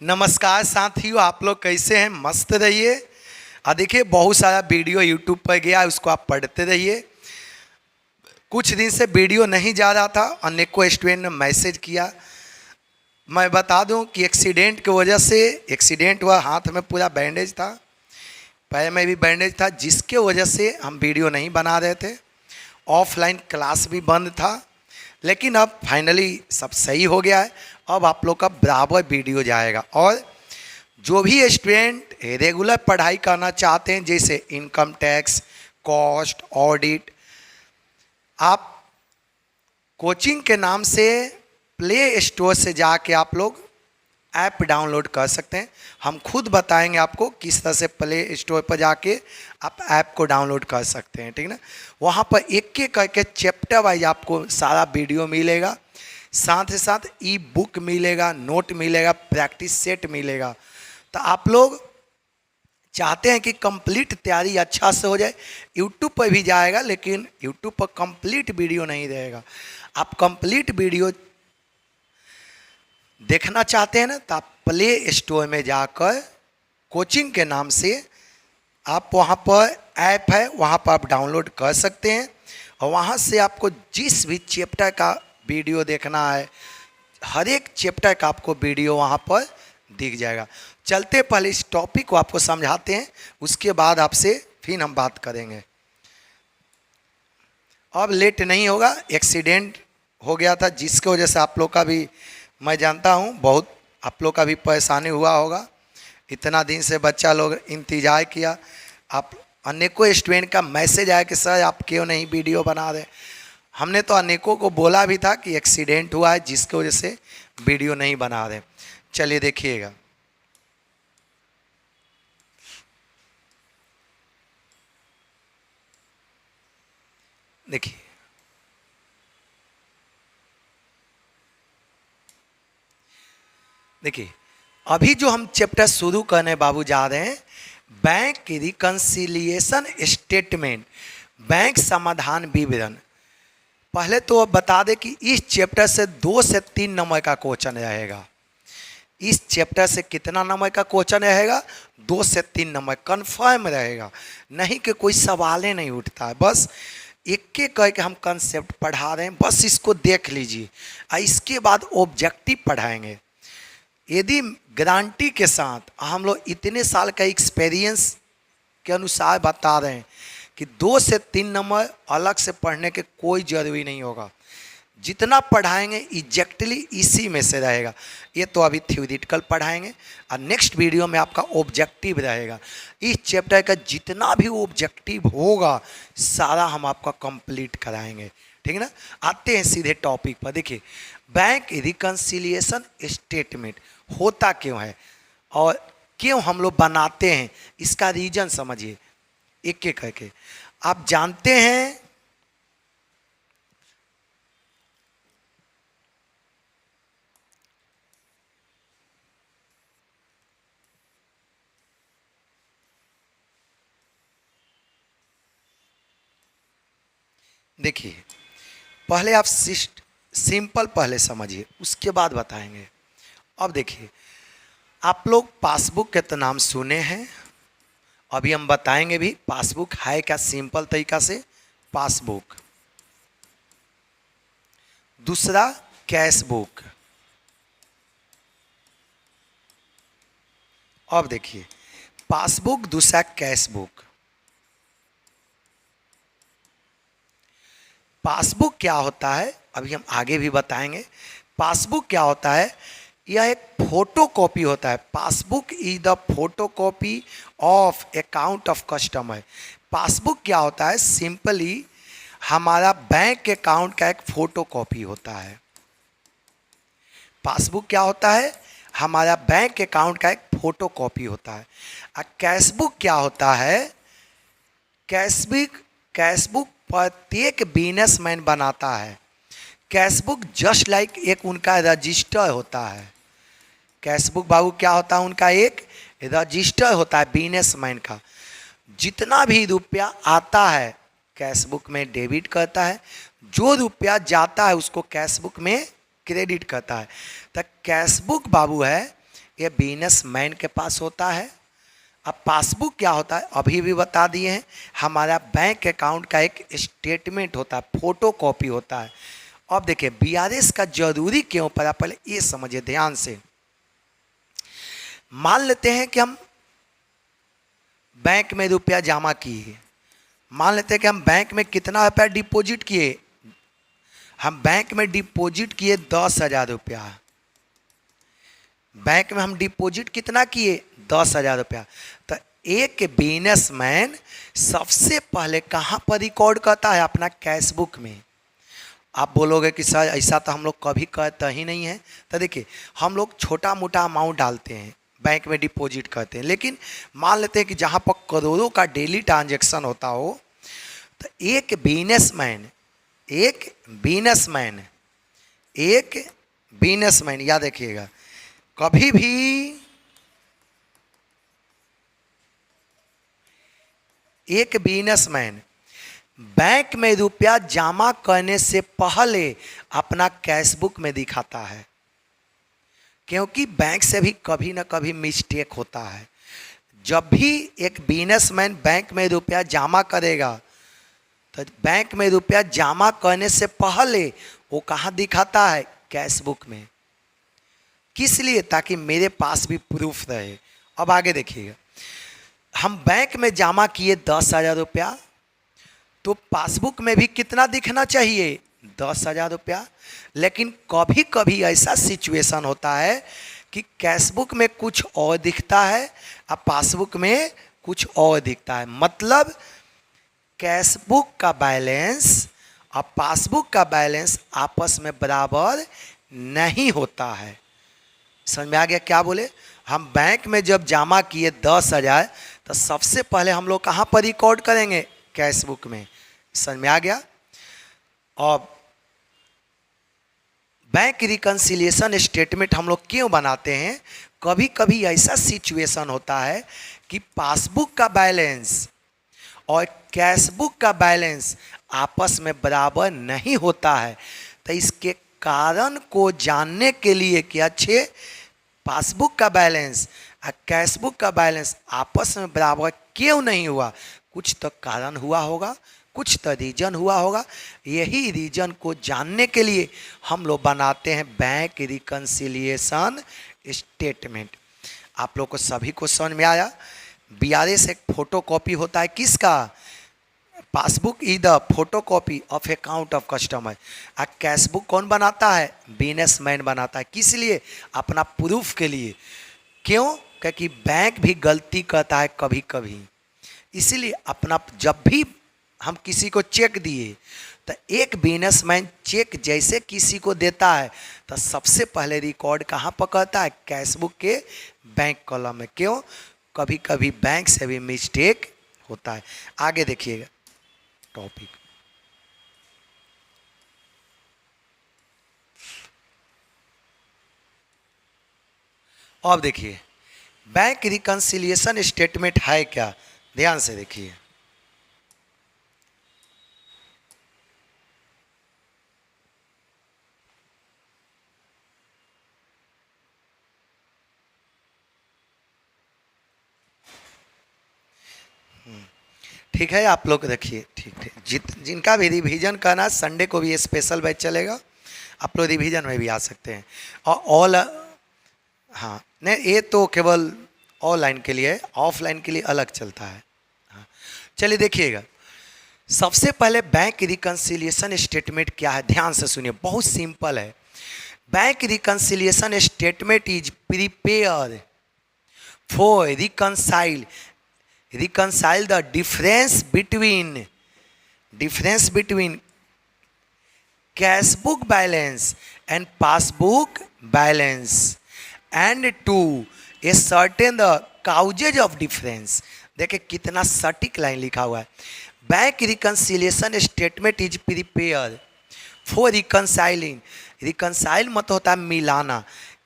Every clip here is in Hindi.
नमस्कार साथियों, आप लोग कैसे हैं? मस्त रहिए। देखिए बहुत सारा वीडियो यूट्यूब पर गया है, उसको आप पढ़ते रहिए। कुछ दिन से वीडियो नहीं जा रहा था, अनेकों स्टूडेंट ने मैसेज किया। मैं बता दूं कि एक्सीडेंट की वजह से एक्सीडेंट हुआ, हाथ में पूरा बैंडेज था, पैर में भी बैंडेज था, जिसके वजह से हम वीडियो नहीं बना रहे थे। ऑफलाइन क्लास भी बंद था, लेकिन अब फाइनली सब सही हो गया है। अब आप लोग का बराबर वीडियो जाएगा। और जो भी स्टूडेंट रेगुलर पढ़ाई करना चाहते हैं, जैसे इनकम टैक्स, कॉस्ट, ऑडिट, आप कोचिंग के नाम से प्ले स्टोर से जाके आप लोग ऐप डाउनलोड कर सकते हैं। हम खुद बताएंगे आपको किस तरह से प्ले स्टोर पर जाके आप ऐप को डाउनलोड कर सकते हैं, ठीक ना। वहाँ पर एक एक करके चैप्टर वाइज आपको सारा वीडियो मिलेगा, साथ ही साथ ई बुक मिलेगा, नोट मिलेगा, प्रैक्टिस सेट मिलेगा। तो आप लोग चाहते हैं कि कंप्लीट तैयारी अच्छा से हो जाए, यूट्यूब पर भी जाएगा, लेकिन यूट्यूब पर कंप्लीट वीडियो नहीं रहेगा। आप कंप्लीट वीडियो देखना चाहते हैं ना, तो आप प्ले स्टोर में जाकर कोचिंग के नाम से आप वहाँ पर ऐप है, वहाँ पर आप डाउनलोड कर सकते हैं। और वहाँ से आपको जिस भी चैप्टर का वीडियो देखना है, हर एक चैप्टर का आपको वीडियो वहाँ पर दिख जाएगा। चलते पहले इस टॉपिक को आपको समझाते हैं, उसके बाद आपसे फिर हम बात करेंगे। अब लेट नहीं होगा, एक्सीडेंट हो गया था जिसकी वजह से आप लोग का भी, मैं जानता हूँ बहुत आप लोग का भी परेशानी हुआ होगा। इतना दिन से बच्चा लोग इंतज़ार किया, आप अनेकों स्टूडेंट का मैसेज आया कि सर आप क्यों नहीं वीडियो बना रहे। हमने तो अनेकों को बोला भी था कि एक्सीडेंट हुआ है जिसकी वजह से वीडियो नहीं बना रहे। चलिए देखिएगा। देखिए देखिए अभी जो हम चैप्टर शुरू करने बाबू जा रहे हैं, बैंक रिकंसिलिएशन स्टेटमेंट, बैंक समाधान विवरण। पहले तो अब बता दें कि इस चैप्टर से 2 से 3 नंबर का क्वेश्चन रहेगा। इस चैप्टर से कितना नंबर का क्वेश्चन रहेगा? 2 से 3 नंबर कन्फर्म रहेगा, नहीं कि कोई सवाल ही नहीं उठता है। बस एक एक करके हम कंसेप्ट पढ़ा रहे हैं, बस इसको देख लीजिए और इसके बाद ऑब्जेक्टिव पढ़ाएंगे। यदि गारंटी के साथ हम लोग इतने साल का एक्सपीरियंस के अनुसार बता रहे हैं कि 2 से 3 नंबर अलग से पढ़ने के कोई ज़रूरी नहीं होगा। जितना पढ़ाएंगे एग्जैक्टली इसी में से रहेगा। ये तो अभी थ्योरेटिकल पढ़ाएंगे और नेक्स्ट वीडियो में आपका ऑब्जेक्टिव रहेगा। इस चैप्टर का जितना भी ऑब्जेक्टिव होगा सारा हम आपका कंप्लीट कराएंगे, ठीक है ना। आते हैं सीधे टॉपिक पर। देखिए बैंक रिकंसिलिएशन स्टेटमेंट होता क्यों है और क्यों हम लोग बनाते हैं, इसका रीजन समझिए एक एक करके। आप जानते हैं देखिए पहले आप सिंपल पहले समझिए, उसके बाद बताएंगे। अब देखिए आप लोग पासबुक के तो नाम सुने हैं, अभी हम बताएंगे भी पासबुक है क्या सिंपल तरीका से। पासबुक, दूसरा कैश बुक। अब देखिए पासबुक, दूसरा कैश बुक। पासबुक क्या होता है अभी हम आगे भी बताएंगे। पासबुक क्या होता है? यह एक फोटो कॉपी होता है। Passbook is the photo copy of account of customer. Passbook क्या होता है? सिंपली हमारा बैंक अकाउंट का एक फोटो कॉपी होता है। पासबुक क्या होता है? हमारा बैंक अकाउंट का एक फोटो कॉपी होता है। और कैशबुक क्या होता है? कैशबुक प्रत्येक बिजनेसमैन बनाता है। कैशबुक जस्ट लाइक एक उनका रजिस्टर होता है। कैशबुक बाबू क्या होता है? उनका एक रजिस्टर होता है बिजनेसमैन का। जितना भी रुपया आता है कैशबुक में डेबिट करता है, जो रुपया जाता है उसको कैशबुक में क्रेडिट करता है। तो कैशबुक बाबू है ये बिजनेसमैन के पास होता है। अब पासबुक क्या होता है अभी भी बता दिए हैं, हमारा बैंक अकाउंट का एक स्टेटमेंट होता है, फोटो कॉपी होता है। अब देखिए बीआरएस का जरूरी क्यों पड़ा, पहले ये समझिए ध्यान से। मान लेते हैं कि हम बैंक में रुपया जमा किए, मान लेते हैं कि हम बैंक में कितना रुपया डिपॉजिट किए, हम बैंक में डिपॉजिट किए 10,000 रुपया। बैंक में हम डिपॉजिट कितना किए 10,000 रुपया। तो एक बिजनेसमैन सबसे पहले कहाँ पर रिकॉर्ड करता है, अपना कैशबुक में। आप बोलोगे कि सर ऐसा तो हम लोग कभी करते ही नहीं है। तो देखिए हम लोग छोटा मोटा अमाउंट डालते हैं बैंक में डिपॉजिट करते हैं, लेकिन मान लेते हैं कि जहाँ पर करोड़ों का डेली ट्रांजैक्शन होता हो, तो एक बिजनेसमैन याद रखिएगा, कभी भी एक बिजनेसमैन बैंक में रुपया जमा करने से पहले अपना कैशबुक में दिखाता है, क्योंकि बैंक से भी कभी ना कभी मिस्टेक होता है। जब भी एक बिजनेसमैन बैंक में रुपया जमा करेगा तो बैंक में रुपया जमा करने से पहले वो कहाँ दिखाता है, कैशबुक में। किस लिए, ताकि मेरे पास भी प्रूफ रहे। अब आगे देखिएगा, हम बैंक में जमा किए 10,000 रुपया, तो पासबुक में भी कितना दिखना चाहिए 10,000 रुपया। लेकिन कभी कभी ऐसा सिचुएशन होता है कि कैशबुक में कुछ और दिखता है और पासबुक में कुछ और दिखता है। मतलब कैशबुक का बैलेंस और पासबुक का बैलेंस आपस में बराबर नहीं होता है। समझ में आ गया क्या बोले? हम बैंक में जब जमा किए 10,000 तो सबसे पहले हम लोग कहाँ पर रिकॉर्ड करेंगे, कैशबुक में। समझ में आ गया? और बैंक रिकन्सिलिएशन स्टेटमेंट हम लोग क्यों बनाते हैं, कभी कभी ऐसा सिचुएशन होता है कि पासबुक का बैलेंस और कैशबुक का बैलेंस आपस में बराबर नहीं होता है। तो इसके कारण को जानने के लिए कि अच्छे पासबुक का बैलेंस और कैशबुक का बैलेंस आपस में बराबर क्यों नहीं हुआ, कुछ तो कारण हुआ होगा, कुछ तो रीजन हुआ होगा। यही रीजन को जानने के लिए हम लोग बनाते हैं बैंक रिकन्सिलिएशन स्टेटमेंट। आप लोग को सभी को समझ में आया? बीआरएस एक फोटो कॉपी होता है किसका, passbook is the photo copy of account of customer. और कैशबुक कौन बनाता है, बिजनेसमैन बनाता है। किस लिए, अपना प्रूफ के लिए। क्यों, क्योंकि बैंक भी गलती करता है कभी कभी, इसीलिए अपना जब भी हम किसी को चेक दिए तो एक बिजनेसमैन चेक जैसे किसी को देता है तो सबसे पहले रिकॉर्ड कहाँ पकड़ता है, कैशबुक के बैंक कॉलम में। क्यों, कभी कभी बैंक से भी मिस्टेक होता है। आगे देखिएगा टॉपिक। अब देखिए बैंक रिकन्सिलिएशन स्टेटमेंट है क्या, ध्यान से देखिए। ठीक है, आप लोग रखिए। ठीक ठीक, जिनका भी रिवीजन करना, संडे को भी स्पेशल बैच चलेगा, आप लोग रिवीजन में भी आ सकते हैं। और ऑल, हाँ नहीं, ये तो केवल ऑनलाइन के लिए, ऑफलाइन के लिए अलग चलता है। हाँ चलिए देखिएगा, सबसे पहले बैंक रिकन्सिलिएशन स्टेटमेंट क्या है, ध्यान से सुनिए, बहुत सिंपल है। Bank reconciliation statement is prepare for reconcile the difference between cashbook balance and passbook balance and to ascertain the causes of difference। देखिए कितना सटीक लाइन लिखा हुआ है। Bank reconciliation statement is prepare for reconcile मत होता है मिलाना,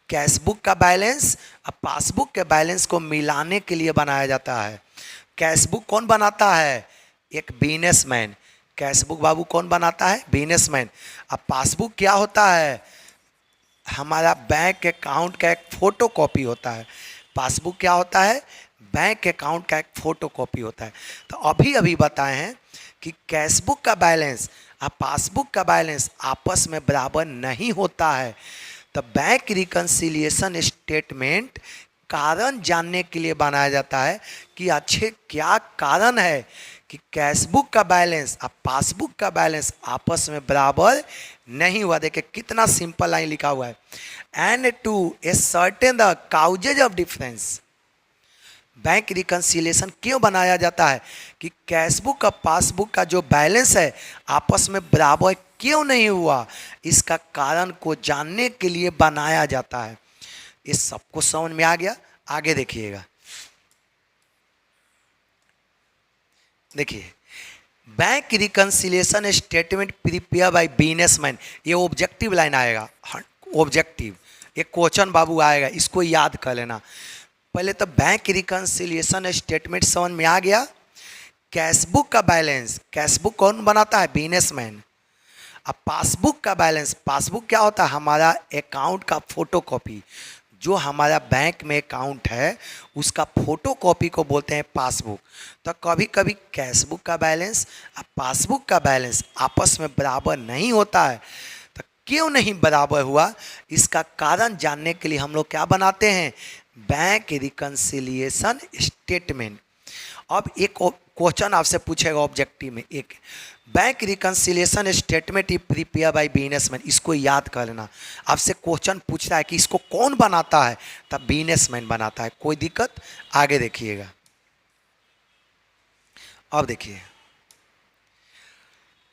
कैशबुक का बैलेंस और पासबुक के बैलेंस को मिलाने के लिए बनाया जाता है। कैशबुक कौन बनाता है, एक बिजनेसमैन। कैशबुक बाबू कौन बनाता है, बिजनेसमैन। अब पासबुक क्या होता है, हमारा बैंक अकाउंट का एक फ़ोटो कॉपी होता है। पासबुक क्या होता है? बैंक अकाउंट का एक फ़ोटो कॉपी होता है। तो अभी अभी बताए हैं कि कैशबुक का बैलेंस और पासबुक का बैलेंस आपस में बराबर नहीं होता है। तो बैंक रिकन्सिलिएशन स्टेटमेंट कारण जानने के लिए बनाया जाता है कि अच्छे क्या कारण है कि कैशबुक का बैलेंस और पासबुक का बैलेंस आपस में बराबर नहीं हुआ। देखिए कितना सिंपल लाइन लिखा हुआ है, and to a certain the causes of difference. Bank reconciliation क्यों बनाया जाता है कि कैशबुक का पासबुक का जो बैलेंस है आपस में बराबर क्यों नहीं हुआ, इसका कारण को जानने के लिए बनाया जाता है। इस सबको समझ में आ गया? आगे देखिएगा। देखिए, bank reconciliation statement prepare by businessman, ये ऑब्जेक्टिव लाइन आएगा, ऑब्जेक्टिव एक क्वेश्चन बाबू आएगा, इसको याद कर लेना। पहले तो बैंक रिकन्सिलिएशन स्टेटमेंट समझ में आ गया। कैशबुक का बैलेंस, कैशबुक कौन बनाता है? बिजनेसमैन। अब पासबुक का बैलेंस, पासबुक क्या होता है? हमारा अकाउंट का फोटोकॉपी। जो हमारा बैंक में अकाउंट है उसका फोटोकॉपी को बोलते हैं पासबुक। तो कभी कभी कैशबुक का बैलेंस और पासबुक का बैलेंस आपस में बराबर नहीं होता है। तो क्यों नहीं बराबर हुआ, इसका कारण जानने के लिए हम लोग क्या बनाते हैं? Bank reconciliation statement. अब एक क्वेश्चन आपसे पूछेगा ऑब्जेक्टिव में, एक bank reconciliation statement is prepare by businessman, इसको याद कर लेना। आपसे क्वेश्चन पूछ रहा है कि इसको कौन बनाता है, तब बिजनेसमैन बनाता है। कोई दिक्कत? आगे देखिएगा। अब देखिए,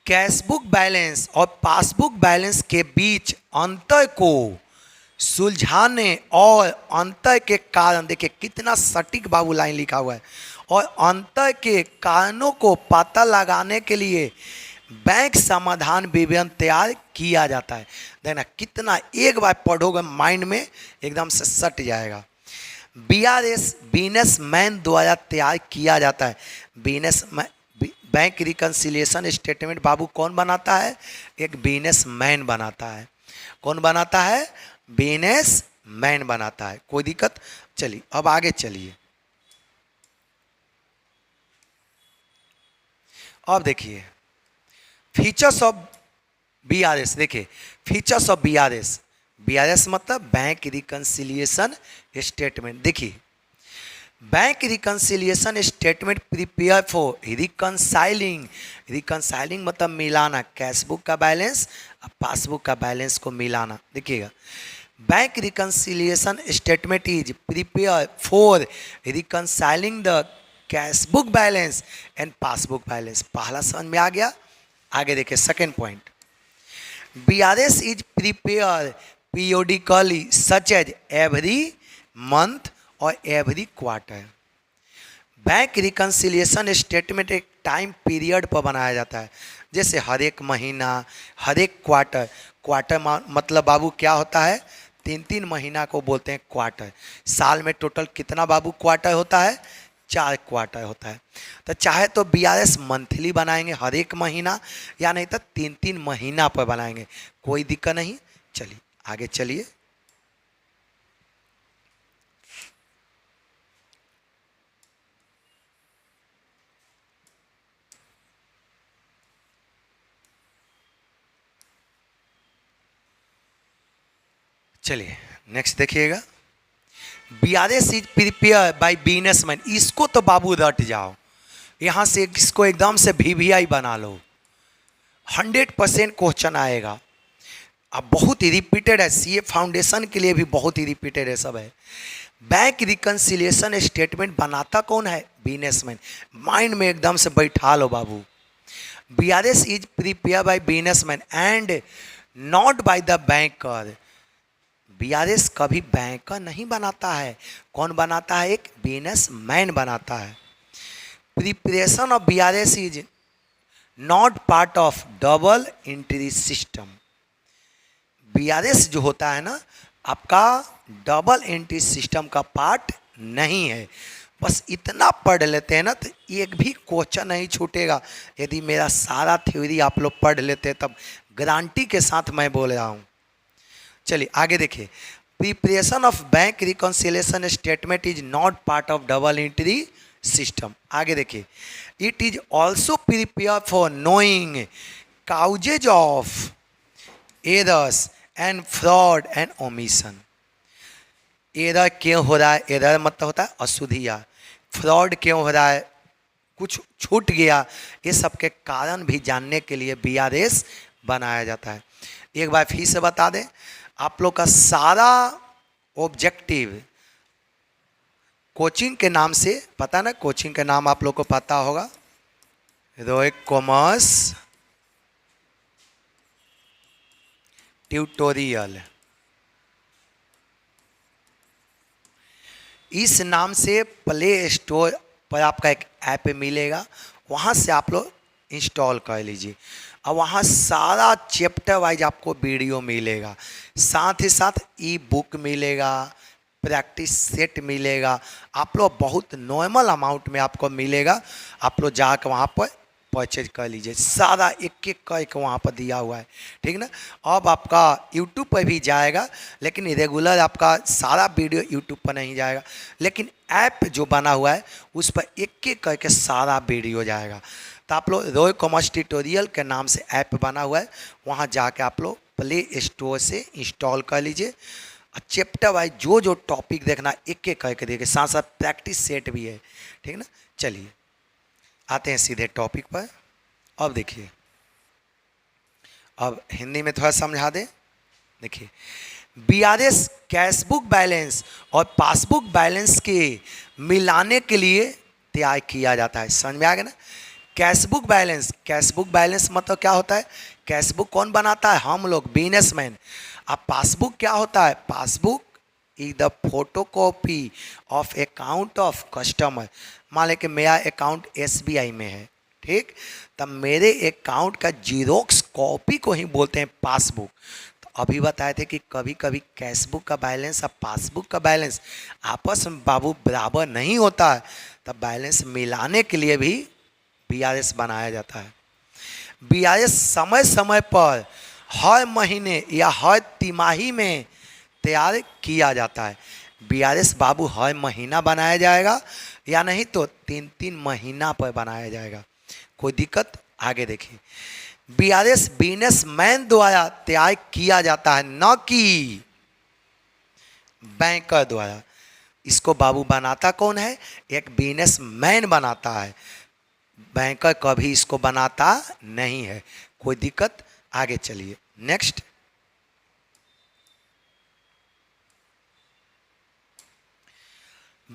कैशबुक बैलेंस और पासबुक बैलेंस के बीच अंतर को सुलझाने और अंतर के कारण, देखिए कितना सटीक बाबू लाइन लिखा हुआ है, और अंतर के कारणों को पता लगाने के लिए बैंक समाधान विवरण तैयार किया जाता है। देखना कितना, एक बार पढ़ोगे माइंड में एकदम से सट जाएगा। बीआरएस बिजनेसमैन द्वारा तैयार किया जाता है। बैंक रिकन्सिलिएशन स्टेटमेंट बाबू कौन बनाता है? एक बिजनेसमैन बनाता है। कौन बनाता है? बिजनेसमैन बनाता है। कोई दिक्कत? चलिए अब आगे चलिए। अब देखिए फीचर्स ऑफ बीआरएस। देखिए फीचर्स ऑफ बीआरएस, बीआरएस मतलब बैंक रिकन्सिलिएशन स्टेटमेंट। देखिए bank reconciliation statement prepare for reconciling, reconciling मतलब मिलाना, कैशबुक का बैलेंस और पासबुक का बैलेंस को मिलाना। देखिएगा, bank reconciliation statement is prepare for reconciling the cashbook balance and passbook balance. पहला समझ में आ गया? आगे देखिए second point, BRS is prepare periodically such as every month और every quarter. Bank reconciliation statement एक टाइम पीरियड पर बनाया जाता है, जैसे हर एक महीना, हर एक क्वार्टर। क्वार्टर मतलब बाबू क्या होता है? 3-3 महीना को बोलते हैं क्वार्टर। साल में टोटल कितना बाबू क्वार्टर होता है? 4 क्वार्टर होता है। तो चाहे तो बीआरएस मंथली बनाएंगे हर एक महीना, या नहीं तो 3-3 महीना पर बनाएंगे, कोई दिक्कत नहीं। चलिए आगे चलिए। चलिए नेक्स्ट देखिएगा, BRS is prepare by businessman. इसको तो बाबू रट जाओ, यहाँ से इसको एकदम से VVI बना लो, 100% क्वेश्चन आएगा। अब बहुत ही रिपीटेड है, सीए फाउंडेशन के लिए भी बहुत ही रिपीटेड है सब है। बैंक रिकन्सिलिएशन स्टेटमेंट बनाता कौन है? बिजनेसमैन। माइंड में एकदम से बैठा लो बाबू। BRS is prepare by businessman and not by the banker. BRS कभी बैंकर नहीं बनाता है, कौन बनाता है? एक बिजनेसमैन बनाता है। Preparation of BRS is not part of double entry system. BRS जो होता है ना आपका, डबल एंट्री सिस्टम का पार्ट नहीं है। बस इतना पढ़ लेते हैं ना तो एक भी क्वेश्चन नहीं छूटेगा। यदि मेरा सारा थ्योरी आप लोग पढ़ लेते तब गारंटी के साथ मैं बोल रहा हूँ। चलिए आगे देखिए, preparation of bank reconciliation statement is not part of double entry system. आगे देखिए, it is also prepare for knowing causes of errors and fraud and omission. Error क्यों हो रहा है, एरर मतलब होता है अशुद्धियाँ, फ्रॉड क्यों हो रहा है, कुछ छूट गया, ये सब के कारण भी जानने के लिए बीआरएस बनाया जाता है। एक बार फिर से बता दें, आप लोग का सारा ऑब्जेक्टिव कोचिंग के नाम से पता ना, कोचिंग के नाम आप लोग को पता होगा, रोहित कॉमर्स ट्यूटोरियल, इस नाम से प्ले स्टोर पर आपका एक ऐप मिलेगा, वहाँ से आप लोग इंस्टॉल कर लीजिए और वहाँ सारा चैप्टर वाइज आपको वीडियो मिलेगा, साथ ही साथ ई बुक मिलेगा, प्रैक्टिस सेट मिलेगा, आप लोग बहुत नॉर्मल अमाउंट में आपको मिलेगा, आप लोग जाकर वहाँ पर परचेज कर लीजिए, सारा एक एक करके वहाँ पर दिया हुआ है, ठीक ना। अब आपका यूट्यूब पर भी जाएगा, लेकिन रेगुलर आपका सारा वीडियो यूट्यूब पर नहीं जाएगा, लेकिन ऐप जो बना हुआ है उस पर एक एक करके सारा वीडियो जाएगा। तो आप लोग रोहित कॉमर्स ट्यूटोरियल के नाम से ऐप बना हुआ है, वहाँ जाके आप लोग प्ले स्टोर से इंस्टॉल कर लीजिए, चैप्टर वाइज जो जो टॉपिक देखना एक एक करके देखिए, साथ साथ प्रैक्टिस सेट भी है, ठीक ना। चलिए आते हैं सीधे टॉपिक पर। अब देखिए, अब हिंदी में थोड़ा समझा दें। देखिए, बीआरएस कैशबुक बैलेंस और पासबुक बैलेंस के मिलाने के लिए तैयार किया जाता है। समझ में आ गया ना। कैशबुक बैलेंस मतलब क्या होता है, कैशबुक कौन बनाता है, हम लोग बिजनेसमैन। अब पासबुक क्या होता है, passbook is the photocopy of account of customer. मान लें कि मेरा अकाउंट एसबीआई में है, ठीक, तब मेरे अकाउंट का जीरोक्स कॉपी को ही बोलते हैं पासबुक। तो अभी बताए थे कि कभी कभी कैशबुक का बैलेंस और पासबुक का बैलेंस आपस में बाबू बराबर नहीं होता है, तब बैलेंस मिलाने के लिए भी बीआरएस बनाया जाता है। बीआरएस समय समय पर हर महीने या हर तिमाही में तैयार किया जाता है। बीआरएस बाबू हर महीना बनाया जाएगा या नहीं तो 3-3 महीना पर बनाया जाएगा, कोई दिक्कत। आगे देखिए, बीआरएस बिजनेसमैन द्वारा तैयार किया जाता है, न कि बैंकर द्वारा। इसको बाबू बनाता कौन है, एक बिजनेसमैन बनाता है, बैंकर कभी इसको बनाता नहीं है, कोई दिक्कत। आगे चलिए नेक्स्ट।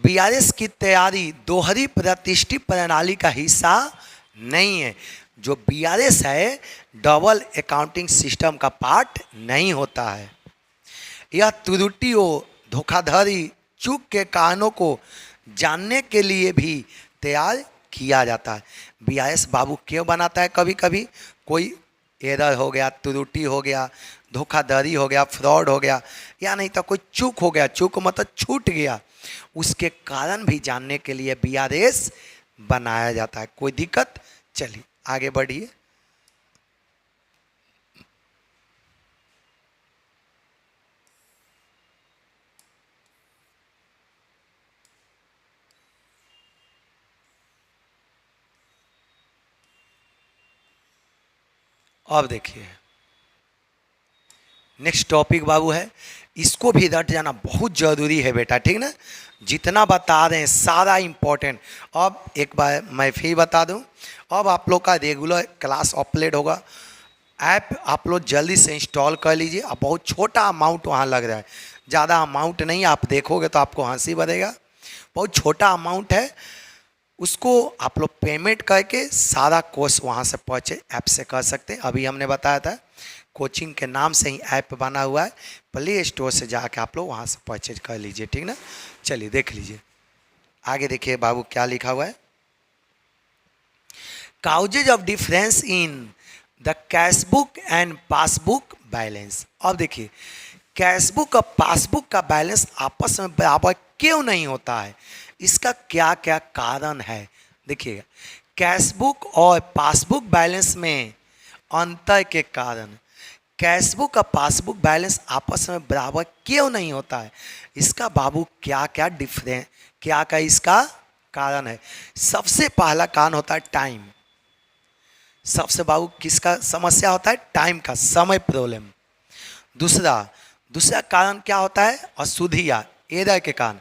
बीआरएस की तैयारी दोहरी प्रतिष्ठित प्रणाली का हिस्सा नहीं है। जो बीआरएस है डबल अकाउंटिंग सिस्टम का पार्ट नहीं होता है। यह त्रुटियों, धोखाधड़ी, चूक के कारणों को जानने के लिए भी तैयार किया जाता है। बीआरएस बाबू क्यों बनाता है, कभी कभी कोई एरर हो गया, त्रुटि हो गया, धोखाधड़ी हो गया, फ्रॉड हो गया, या नहीं तो कोई चूक हो गया, चूक मतलब छूट गया, उसके कारण भी जानने के लिए बीआरएस बनाया जाता है, कोई दिक्कत। चलिए आगे बढ़िए। अब देखिए नेक्स्ट टॉपिक बाबू है, इसको भी रट जाना बहुत जरूरी है बेटा, ठीक ना। जितना बता रहे हैं सारा इम्पोर्टेंट। अब एक बार मैं फिर बता दूं, अब आप लोग का रेगुलर क्लास अपलोड होगा, ऐप आप लोग जल्दी से इंस्टॉल कर लीजिए। अब बहुत छोटा अमाउंट वहाँ लग रहा है, ज़्यादा अमाउंट नहीं, आप देखोगे तो आपको हंसी बनेगा, बहुत छोटा अमाउंट है, उसको आप लोग पेमेंट करके सारा कोर्स वहाँ से परचेज ऐप से कर सकते हैं। अभी हमने बताया था कोचिंग के नाम से ही ऐप बना हुआ है, प्ले स्टोर से जाके आप लोग वहाँ से परचेज कर लीजिए, ठीक ना। चलिए देख लीजिए आगे, देखिए बाबू क्या लिखा हुआ है, causes of difference in the cashbook and passbook balance. अब देखिए कैशबुक और पासबुक का बैलेंस आपस में बराबर क्यों नहीं होता है, इसका क्या क्या कारण है। देखिएगा, कैशबुक और पासबुक बैलेंस में अंतर के कारण, कैशबुक और पासबुक बैलेंस आपस में बराबर क्यों नहीं होता है? इसका बाबू क्या क्या डिफरेंस, क्या क्या इसका कारण है? सबसे पहला कारण होता है टाइम। सबसे बाबू किसका समस्या होता है? टाइम का, समय प्रॉब्लम। दूसरा दूसरा कारण क्या होता है? अशुद्धिया, एरर के कारण।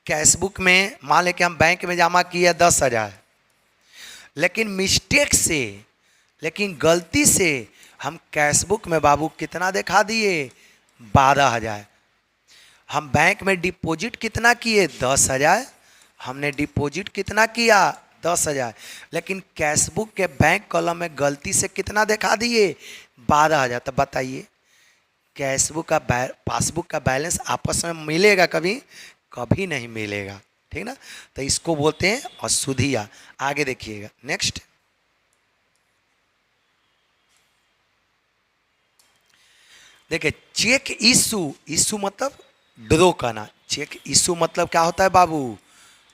कैशबुक में मान लें कि हम बैंक में जमा किए 10,000, लेकिन मिस्टेक से, लेकिन गलती से हम कैशबुक में बाबू कितना दिखा दिए? 12,000। हम बैंक में डिपॉजिट कितना किए? 10,000। हमने डिपॉजिट कितना किया? 10,000। लेकिन कैशबुक के बैंक कॉलम में गलती से कितना दिखा दिए? 12,000। तो बताइए, कैशबुक का पासबुक का बैलेंस आपस में मिलेगा कभी? कभी नहीं मिलेगा, ठीक ना? तो इसको बोलते हैं अशुद्धिया। आगे देखिएगा, नेक्स्ट। देखिए, चेक इशू, इशू मतलब ड्रॉ करना। चेक इशू मतलब क्या होता है बाबू?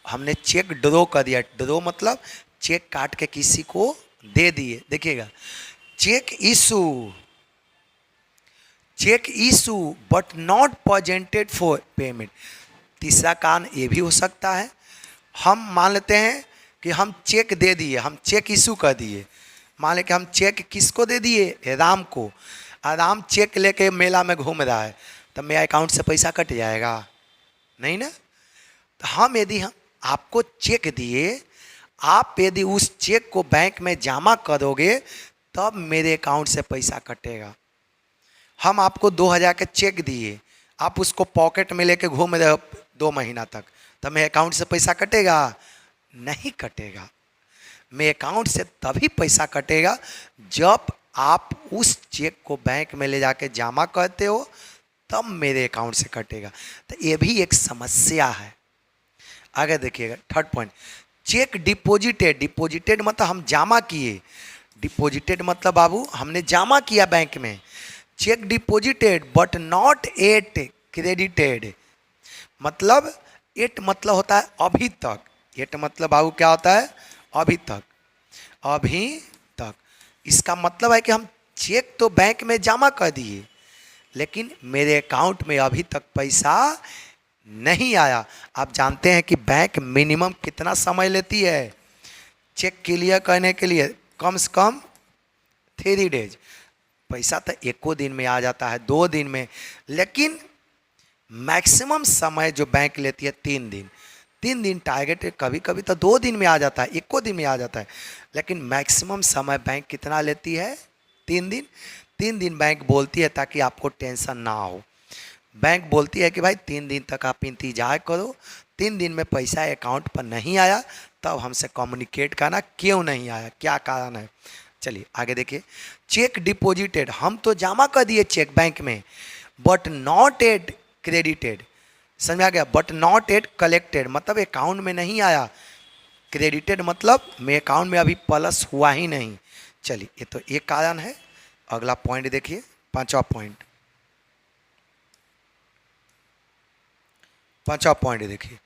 हमने चेक ड्रॉ कर दिया। ड्रॉ मतलब चेक काट के किसी को दे दिए। देखिएगा, cheque issue, cheque issue but not presented for payment. तीसरा कारण ये भी हो सकता है, हम मान लेते हैं कि हम चेक दे दिए, हम चेक इशू कर दिए। मान लें कि हम चेक किसको दे दिए? राम को। राम चेक लेके मेला में घूम रहा है, तो मेरा अकाउंट से पैसा कट जाएगा? नहीं ना। तो हम यदि हम आपको चेक दिए, आप यदि उस चेक को बैंक में जमा करोगे तब मेरे अकाउंट से पैसा कटेगा। हम आपको 2,000 के चेक दिए, आप उसको पॉकेट में लेके घूम रहे हो 2 महीना तक, तो मेरे अकाउंट से पैसा कटेगा? नहीं कटेगा। मेरे अकाउंट से तभी पैसा कटेगा जब आप उस चेक को बैंक में ले जाके जमा करते हो, तब मेरे अकाउंट से कटेगा। तो ये भी एक समस्या है। आगे देखिएगा, third point, check deposited. Deposited मतलब हम जमा किए। डिपॉजिटेड मतलब बाबू हमने जमा किया बैंक में। Check deposited but not at credited. मतलब एट मतलब होता है अभी तक। एट मतलब बाबू क्या होता है? अभी तक, अभी तक। इसका मतलब है कि हम चेक तो बैंक में जमा कर दिए, लेकिन मेरे अकाउंट में अभी तक पैसा नहीं आया। आप जानते हैं कि बैंक मिनिमम कितना समय लेती है चेक क्लियर करने के लिए? कम से कम 3 डेज। पैसा तो 1 दिन में आ जाता है, 2 दिन में, लेकिन मैक्सिमम समय जो बैंक लेती है 3 दिन। 3 दिन टारगेट है, कभी कभी तो 2 दिन में आ जाता है, 1 दिन में आ जाता है, लेकिन मैक्सिमम समय बैंक कितना लेती है? 3 दिन। 3 दिन बैंक बोलती है ताकि आपको टेंशन ना हो। बैंक बोलती है कि भाई 3 दिन तक आप इंतजार करो, 3 दिन में पैसा अकाउंट पर नहीं आया तब हमसे कम्युनिकेट करना क्यों नहीं आया, क्या कारण है। चलिए आगे देखिए, चेक डिपॉजिटेड, हम तो जमा कर दिए चेक बैंक में, बट नॉट एट क्रेडिटेड। समझ में आ गया? बट नॉट एट कलेक्टेड मतलब अकाउंट में नहीं आया। क्रेडिटेड मतलब मेरे अकाउंट में अभी प्लस हुआ ही नहीं। चलिए, ये तो एक कारण है। अगला पॉइंट देखिए, 5वां पॉइंट। 5वां पॉइंट देखिए,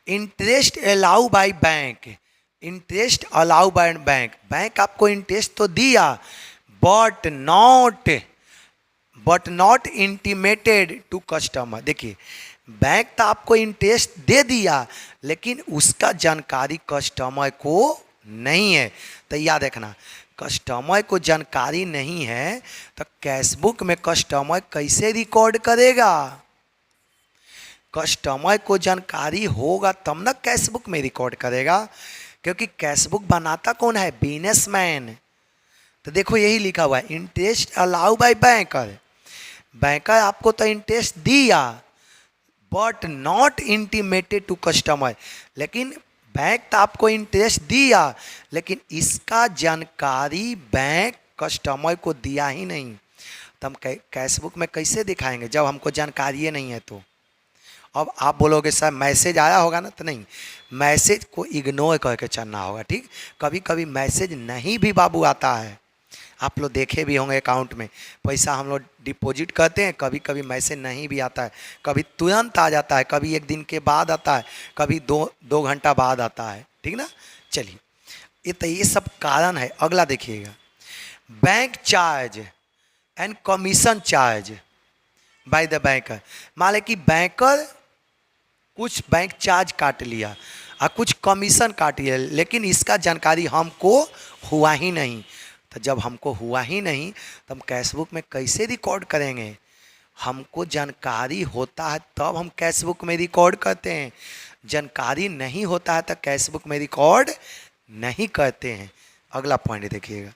interest allow by bank. Interest allow by bank. Bank आपको इंटरेस्ट तो दिया, but not intimated to customer. देखिए, बैंक तो आपको इंटरेस्ट दे दिया, लेकिन उसका जानकारी कस्टमर को नहीं है। तो याद रखना, कस्टमर को जानकारी नहीं है तो कैशबुक में कस्टमर कैसे रिकॉर्ड करेगा? कस्टमर को जानकारी होगा तब ना कैशबुक में रिकॉर्ड करेगा, क्योंकि कैशबुक बनाता कौन है? बिजनेसमैन। तो देखो यही लिखा हुआ है, interest allow by banker. Banker आपको तो इंटरेस्ट दिया, but not intimated to customer. लेकिन बैंक तो आपको इंटरेस्ट दिया, लेकिन इसका जानकारी बैंक कस्टमर को दिया ही नहीं। तो हम कैशबुक में कैसे दिखाएंगे जब हमको जानकारी नहीं है? तो अब आप बोलोगे सर मैसेज आया होगा ना, तो नहीं, मैसेज को इग्नोर करके चलना होगा। ठीक, कभी कभी मैसेज नहीं भी बाबू आता है, आप लोग देखे भी होंगे अकाउंट में पैसा हम लोग डिपॉजिट करते हैं, कभी कभी मैसेज नहीं भी आता है, कभी तुरंत आ जाता है, कभी 1 दिन के बाद आता है, कभी 2 घंटा बाद आता है। ठीक ना। चलिए, ये तो ये सब कारण है। अगला देखिएगा, bank charge. And commission charge by the banker. मान लें कि बैंकर कुछ बैंक चार्ज काट लिया और कुछ कमीशन काट लिया, लेकिन इसका जानकारी हमको हुआ ही नहीं। तो जब हमको हुआ ही नहीं तो हम कैशबुक में कैसे रिकॉर्ड करेंगे? हमको जानकारी होता है तब हम कैशबुक में रिकॉर्ड करते हैं, जानकारी नहीं होता है तो कैशबुक में रिकॉर्ड नहीं करते हैं। अगला पॉइंट देखिएगा।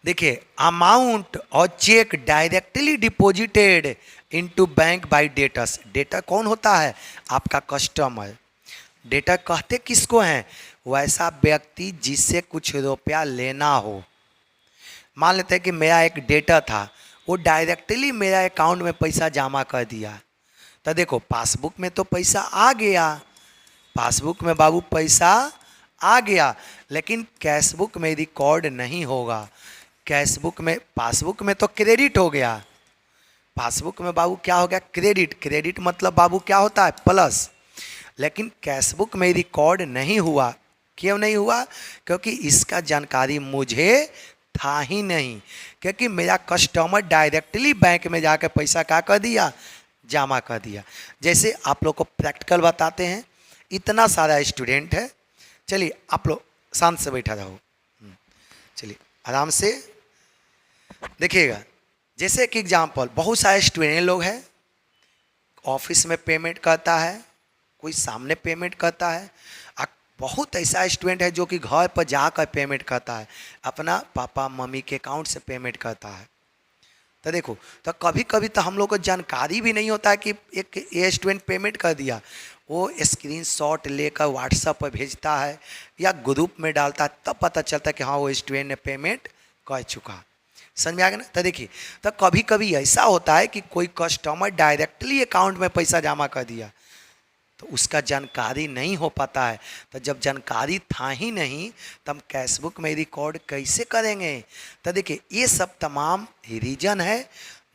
देखिए, अमाउंट और cheque directly deposited into bank by debtors. Debtor कौन होता है? आपका कस्टमर। डेटर कहते किसको हैं? वैसा व्यक्ति जिससे कुछ रुपया लेना हो। मान लेते हैं कि मेरा एक डेटर था, वो डायरेक्टली मेरा अकाउंट में पैसा जमा कर दिया। तो देखो, पासबुक में तो पैसा आ गया, पासबुक में बाबू पैसा आ गया, लेकिन कैशबुक में रिकॉर्ड नहीं होगा। कैशबुक में, पासबुक में तो क्रेडिट हो गया, पासबुक में बाबू क्या हो गया? क्रेडिट। क्रेडिट मतलब बाबू क्या होता है? प्लस। लेकिन कैशबुक में रिकॉर्ड नहीं हुआ। क्यों नहीं हुआ? क्योंकि इसका जानकारी मुझे था ही नहीं, क्योंकि मेरा कस्टमर डायरेक्टली बैंक में जाकर पैसा क्या कर दिया? जमा कर दिया। जैसे आप लोग को प्रैक्टिकल बताते हैं, इतना सारा स्टूडेंट है, चलिए आप लोग शांत से बैठा रहो, चलिए आराम से देखिएगा। जैसे कि एग्जाम्पल, बहुत सारे स्टूडेंट लोग हैं, ऑफिस में पेमेंट करता है, कोई सामने पेमेंट करता है, बहुत ऐसा स्टूडेंट है जो कि घर पर जाकर पेमेंट करता है, अपना पापा मम्मी के अकाउंट से पेमेंट करता है। तो देखो, तो कभी कभी तो हम लोग को जानकारी भी नहीं होता है कि एक ये स्टूडेंट पेमेंट कर दिया, वो स्क्रीनशॉट लेकर व्हाट्सएप पर भेजता है या ग्रुप में डालता है, तब पता चलता है कि हाँ वो स्टूडेंट ने पेमेंट कर चुका। समझ में आ गया ना? तो देखिए, तो कभी कभी ऐसा होता है कि कोई कस्टमर डायरेक्टली अकाउंट में पैसा जमा कर दिया, तो उसका जानकारी नहीं हो पाता है। तो जब जानकारी था ही नहीं तो हम कैशबुक में रिकॉर्ड कैसे करेंगे? तो देखिए, ये सब तमाम रीजन है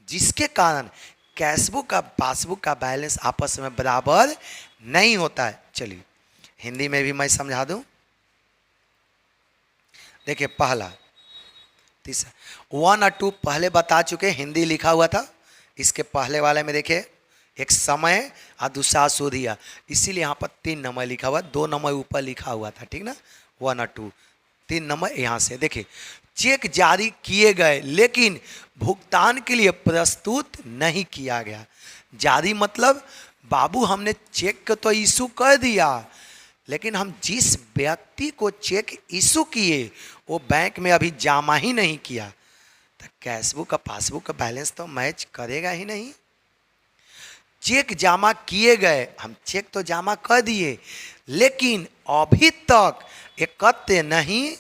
जिसके कारण कैशबुक का पासबुक का बैलेंस आपस में बराबर नहीं होता है। चलिए हिंदी में भी मैं समझा दूं। देखिए, पहला, तीसरा, 1 और 2 पहले बता चुके, हिंदी लिखा हुआ था। इसके पहले वाले में देखिए, एक समय और दूसरा सूर्य, इसीलिए यहाँ पर 3 नंबर लिखा हुआ, 2 नंबर ऊपर लिखा हुआ था, ठीक ना? 1 और 2, 3 नंबर यहाँ से। देखिए, चेक जारी किए गए लेकिन भुगतान के लिए प्रस्तुत नहीं किया गया। जारी मतलब बाबू हमने चेक को तो इशू कर दिया, लेकिन हम जिस व्यक्ति को चेक इशू किए वो बैंक में अभी जमा ही नहीं किया, तो कैशबुक का पासबुक का बैलेंस तो मैच करेगा ही नहीं। चेक जमा किए गए, हम चेक तो जमा कर दिए लेकिन अभी तक एकत्र नहीं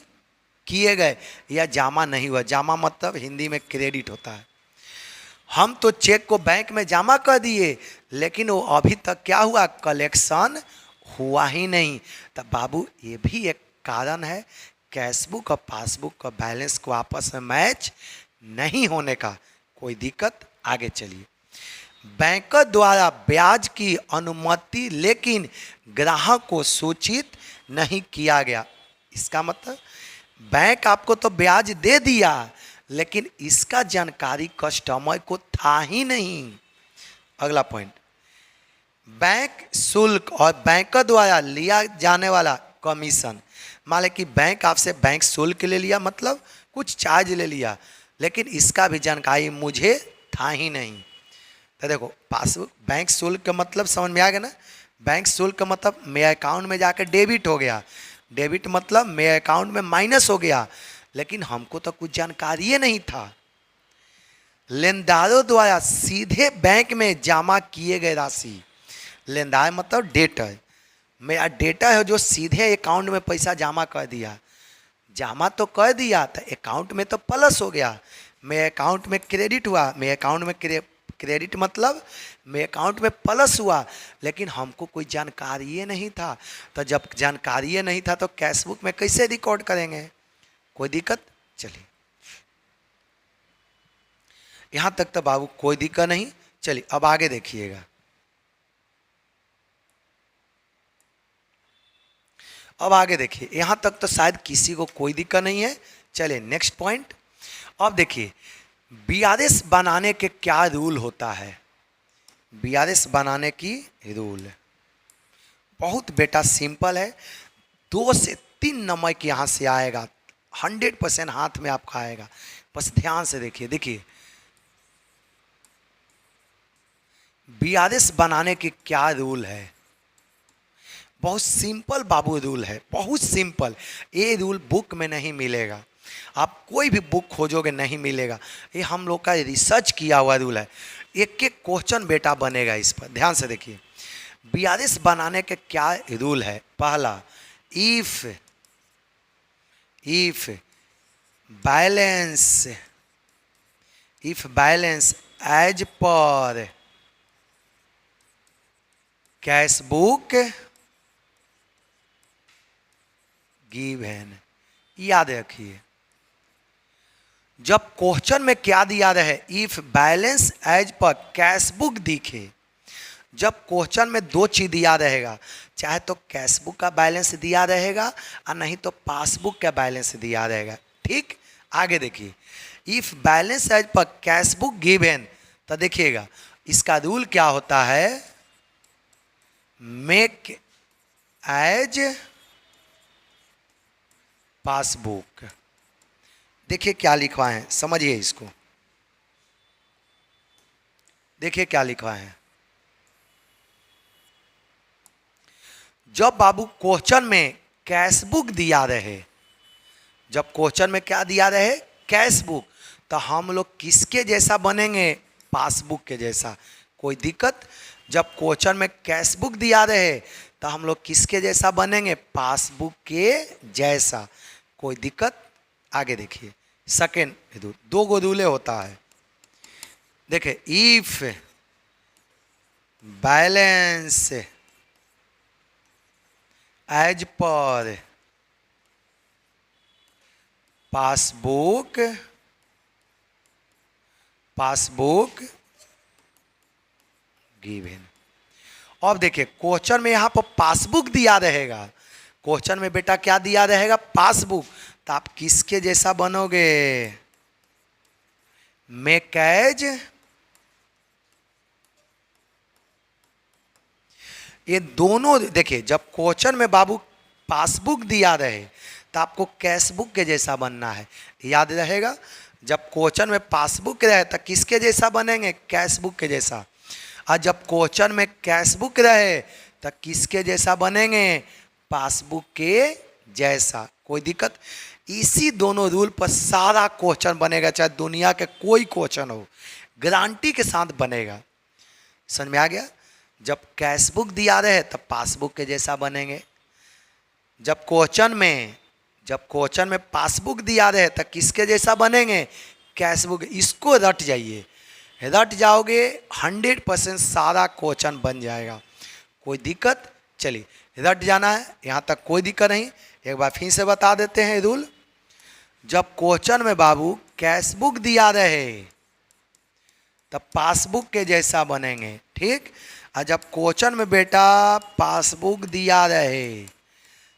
किए गए या जमा नहीं हुआ। जमा मतलब हिंदी में क्रेडिट होता है। हम तो चेक को बैंक में जमा कर दिए लेकिन वो अभी तक क्या हुआ? कलेक्शन हुआ ही नहीं। तो बाबू ये भी एक कारण है कैशबुक और पासबुक का बैलेंस को आपस में मैच नहीं होने का। कोई दिक्कत? आगे चलिए। बैंकर द्वारा ब्याज की अनुमति लेकिन ग्राहक को सूचित नहीं किया गया। इसका मतलब बैंक आपको तो ब्याज दे दिया लेकिन इसका जानकारी कस्टमर को था ही नहीं। अगला पॉइंट, बैंक शुल्क और बैंकर द्वारा लिया जाने वाला कमीशन। मान लें कि बैंक आपसे बैंक शुल्क ले लिया, मतलब कुछ चार्ज ले लिया, लेकिन इसका भी जानकारी मुझे था ही नहीं। तो देखो, पासबुक बैंक शुल्क का मतलब समझ में आ गया ना? बैंक शुल्क का मतलब मेरे अकाउंट में जाकर डेबिट हो गया, डेबिट मतलब मेरे अकाउंट में माइनस हो गया, लेकिन हमको तो कुछ जानकारी नहीं था। लेनदारों द्वारा सीधे बैंक में जमा किए गए राशि। लेनदार मतलब डेटर, मेरा डेटा है जो सीधे अकाउंट में पैसा जमा कर दिया। जमा तो कर दिया तो अकाउंट में तो प्लस हो गया, मेरे अकाउंट में क्रेडिट हुआ, मेरे अकाउंट में क्रेडिट मतलब मेरे अकाउंट में प्लस हुआ, लेकिन हमको कोई जानकारी नहीं था। तो जब जानकारी नहीं था तो कैशबुक में कैसे रिकॉर्ड करेंगे? कोई दिक्कत? चलिए यहां तक तो बाबू कोई दिक्कत नहीं। चलिए अब आगे देखिएगा। अब आगे देखिए, यहाँ तक तो शायद किसी को कोई दिक्कत नहीं है। चलिए नेक्स्ट पॉइंट। अब देखिए बीआरएस बनाने के क्या रूल होता है। बीआरएस बनाने की रूल बहुत बेटा सिंपल है। 2 से 3 नंबर यहाँ से आएगा, 100% हाथ में आपका आएगा। बस ध्यान से देखिए। देखिए बीआरएस बनाने के क्या रूल है। बहुत सिंपल बाबू रूल है, बहुत सिंपल। ये रूल बुक में नहीं मिलेगा, आप कोई भी बुक खोजोगे नहीं मिलेगा। ये हम लोग का रिसर्च किया हुआ रूल है। एक एक क्वेश्चन बेटा बनेगा इस पर, ध्यान से देखिए। बीआरएस बनाने के क्या रूल है। पहला, if balance as per cash book given. याद रखिए, जब क्वेश्चन में क्या दिया रहे, if balance as per cash book दिखे। जब क्वेश्चन में 2 चीज दिया रहेगा, चाहे तो कैश बुक का बैलेंस दिया रहेगा और नहीं तो पासबुक का बैलेंस दिया रहेगा। ठीक, आगे देखिए, if balance as per cash book given, तो देखिएगा इसका रूल क्या होता है, मेक एज पासबुक। देखिए क्या लिखवा है, समझिए इसको। देखिए क्या लिखवा है। जब बाबू क्वेश्चन में कैश बुक दिया रहे, जब क्वेश्चन में क्या दिया रहे, कैश बुक, तो हम लोग किसके जैसा बनेंगे, पासबुक के जैसा। कोई दिक्कत। जब क्वेश्चन में कैश बुक दिया रहे तो हम लोग किसके जैसा बनेंगे, पासबुक के जैसा। कोई दिक्कत। आगे देखिए सेकेंड रूल, 2 गो रूले होता है। देखिए, if balance as per passbook given. अब देखिए क्वेश्चन में यहाँ पर पासबुक दिया रहेगा, क्वेश्चन में बेटा क्या दिया रहेगा, पासबुक। तो आप किसके जैसा बनोगे, मेक एज। ये दोनों देखिए, जब क्वेश्चन में बाबू पासबुक दिया रहे तो आपको कैश बुक के जैसा बनना है, याद रहेगा। जब क्वेश्चन में पासबुक रहे तो किसके जैसा बनेंगे, कैश बुक के जैसा। और जब क्वेश्चन में कैश बुक रहे तो किसके जैसा बनेंगे, पासबुक के जैसा। कोई दिक्कत। इसी दोनों रूल पर सारा क्वेश्चन बनेगा, चाहे दुनिया के कोई क्वेश्चन हो, गारंटी के साथ बनेगा। समझ में आ गया। जब कैश बुक दिया रहे तब पासबुक के जैसा बनेंगे। जब क्वेश्चन में पासबुक दिया रहे तो किसके जैसा बनेंगे, कैश बुक। इसको रट जाइए, रट जाओगे 100% सारा क्वेश्चन बन जाएगा। कोई दिक्कत। चलिए रट जाना है, यहाँ तक कोई दिक्कत नहीं। एक बार फिर से बता देते हैं रूल। जब क्वेश्चन में बाबू कैश बुक दिया रहे तब पासबुक के जैसा बनेंगे, ठीक। और जब क्वेश्चन में बेटा पासबुक दिया रहे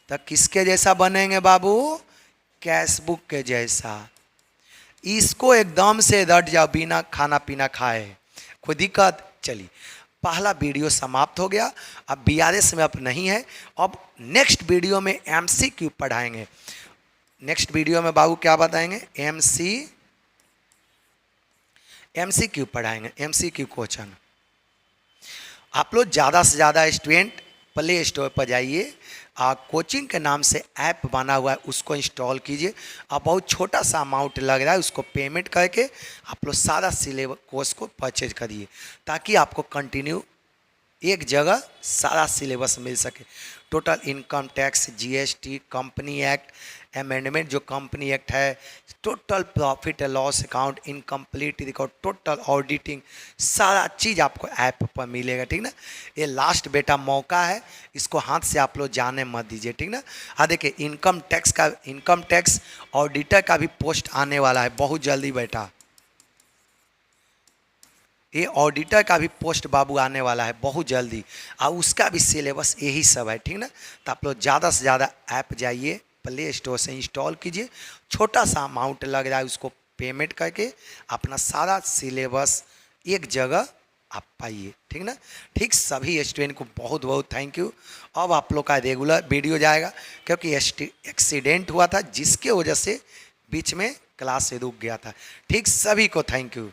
तो किसके जैसा बनेंगे बाबू, कैश बुक के जैसा। इसको एकदम से रट जाओ बिना खाना पीना खाए। कोई दिक्कत। चलिए पहला वीडियो समाप्त हो गया। अब बीआरएस में अब नहीं है, अब नेक्स्ट वीडियो में एमसीक्यू पढ़ाएंगे। नेक्स्ट वीडियो में बाबू क्या बताएंगे, एमसीक्यू पढ़ाएंगे, एमसीक्यू क्वेश्चन। आप लोग ज़्यादा से ज़्यादा स्टूडेंट प्ले स्टोर पर जाइए, कोचिंग के नाम से ऐप बना हुआ है उसको इंस्टॉल कीजिए। अब बहुत छोटा सा अमाउंट लग रहा है, उसको पेमेंट करके आप लोग सारा सिलेबस कोर्स को परचेज करिए, ताकि आपको कंटिन्यू एक जगह सारा सिलेबस मिल सके। Total income tax, GST, company act amendment जो कंपनी एक्ट है, total profit and loss account, incomplete record, total auditing, सारा चीज़ आपको ऐप पर मिलेगा, ठीक ना। ये लास्ट बेटा मौका है, इसको हाथ से आप लोग जाने मत दीजिए, ठीक ना। हाँ देखिए इनकम टैक्स ऑडिटर का भी पोस्ट आने वाला है बहुत जल्दी बेटा। ये ऑडिटर का भी पोस्ट बाबू आने वाला है बहुत जल्दी, और उसका भी सिलेबस यही सब है, ठीक ना। तो आप लोग ज़्यादा से ज़्यादा ऐप जाइए, प्ले स्टोर से इंस्टॉल कीजिए, छोटा सा अमाउंट लग रहा है उसको पेमेंट करके अपना सारा सिलेबस एक जगह आप पाइए, ठीक ना। ठीक, सभी स्टूडेंट को बहुत बहुत थैंक यू। अब आप लोग का रेगुलर वीडियो जाएगा, क्योंकि एक्सीडेंट हुआ था जिसके वजह से बीच में क्लास से रुक गया था। ठीक, सभी को थैंक यू।